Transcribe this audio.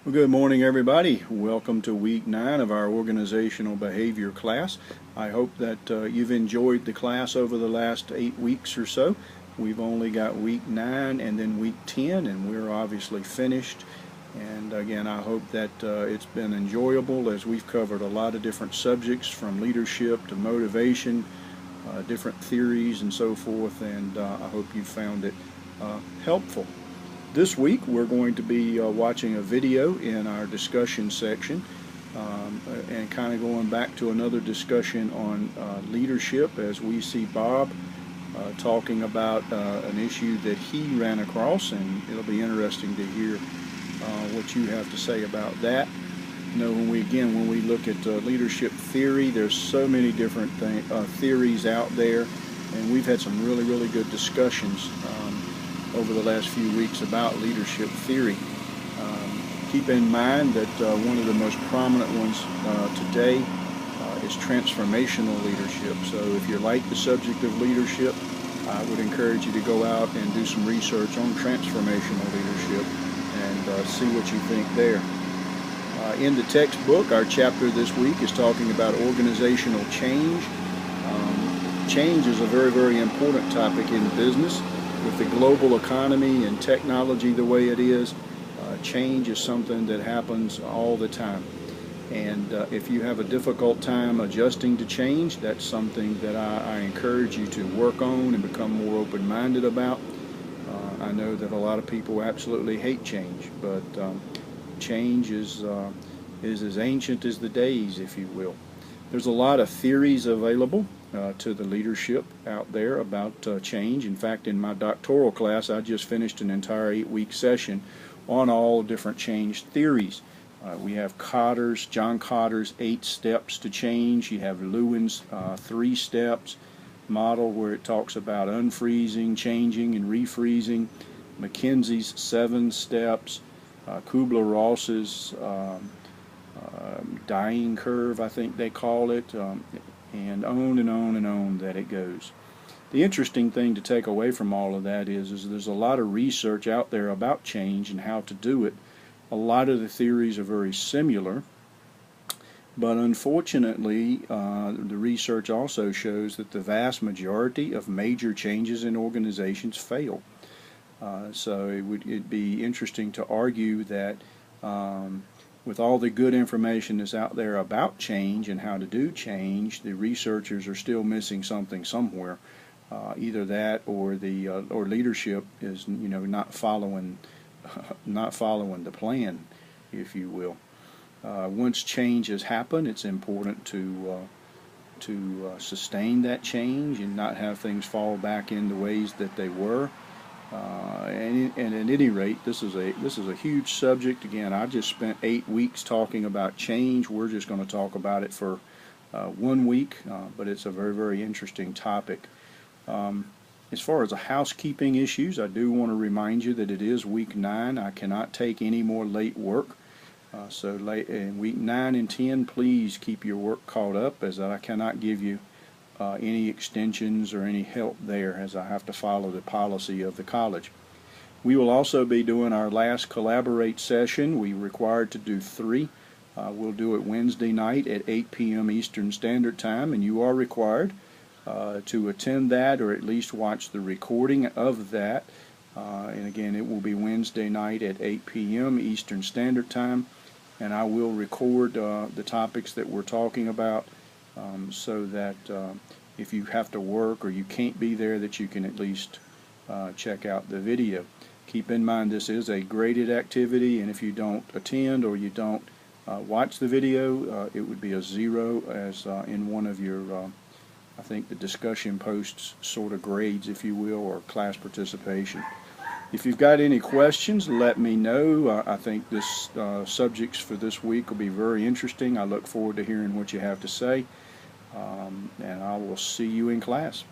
Well, good morning, everybody. Welcome to week 9 of our organizational behavior class. I hope that you've enjoyed the class over the last 8 weeks or so. We've only got week 9 and then week 10, and we're obviously finished. And again, I hope that it's been enjoyable as we've covered a lot of different subjects from leadership to motivation, different theories and so forth, and I hope you found it helpful. This week we're going to be watching a video in our discussion section and kind of going back to another discussion on leadership as we see Bob talking about an issue that he ran across, and it'll be interesting to hear what you have to say about that. You know, when we look at leadership theory, there's so many different theories out there, and we've had some really good discussions over the last few weeks about leadership theory. Keep in mind that one of the most prominent ones today is transformational leadership. So if you like the subject of leadership, I would encourage you to go out and do some research on transformational leadership and see what you think there. In the textbook, our chapter this week is talking about organizational change. Change is a very important topic in business. With the global economy and technology the way it is, change is something that happens all the time. And if you have a difficult time adjusting to change, that's something that I encourage you to work on and become more open-minded about. I know that a lot of people absolutely hate change, but change is as ancient as the days, if you will. There's a lot of theories available to the leadership out there about change. In fact, in my doctoral class, I just finished an entire 8-week session on all different change theories. We have John Cotter's 8 steps to change. You have Lewin's 3 steps model where it talks about unfreezing, changing, and refreezing. McKinsey's 7 steps. Kubler-Ross's dying curve, I think they call it, and on that it goes. The interesting thing to take away from all of that is there's a lot of research out there about change and how to do it. A lot of the theories are very similar, but unfortunately the research also shows that the vast majority of major changes in organizations fail. So it'd be interesting to argue that with all the good information that's out there about change and how to do change, the researchers are still missing something somewhere. Either that or the or leadership is not following the plan, if you will. Once change has happened, it's important to sustain that change and not have things fall back in the ways that they were. And at any rate, this is a huge subject. Again, I just spent 8 weeks talking about change. We're just going to talk about it for 1 week, but it's a very interesting topic. As far as the housekeeping issues, I do want to remind you that it is week 9. I cannot take any more late work. So late in week 9 and 10, please keep your work caught up, as I cannot give you any extensions or any help there, as I have to follow the policy of the college. We will also be doing our last Collaborate session. We're required to do 3. We'll do it Wednesday night at 8 p.m. Eastern Standard Time, and you are required to attend that or at least watch the recording of that. And again, it will be Wednesday night at 8 p.m. Eastern Standard Time, and I will record the topics that we're talking about so that if you have to work or you can't be there, that you can at least check out the video. Keep in mind this is a graded activity, and if you don't attend or you don't watch the video, it would be a 0 as in one of your I think the discussion posts sort of grades, if you will, or class participation. If you've got any questions, let me know. I think this subjects for this week will be very interesting. I look forward to hearing what you have to say, and I will see you in class.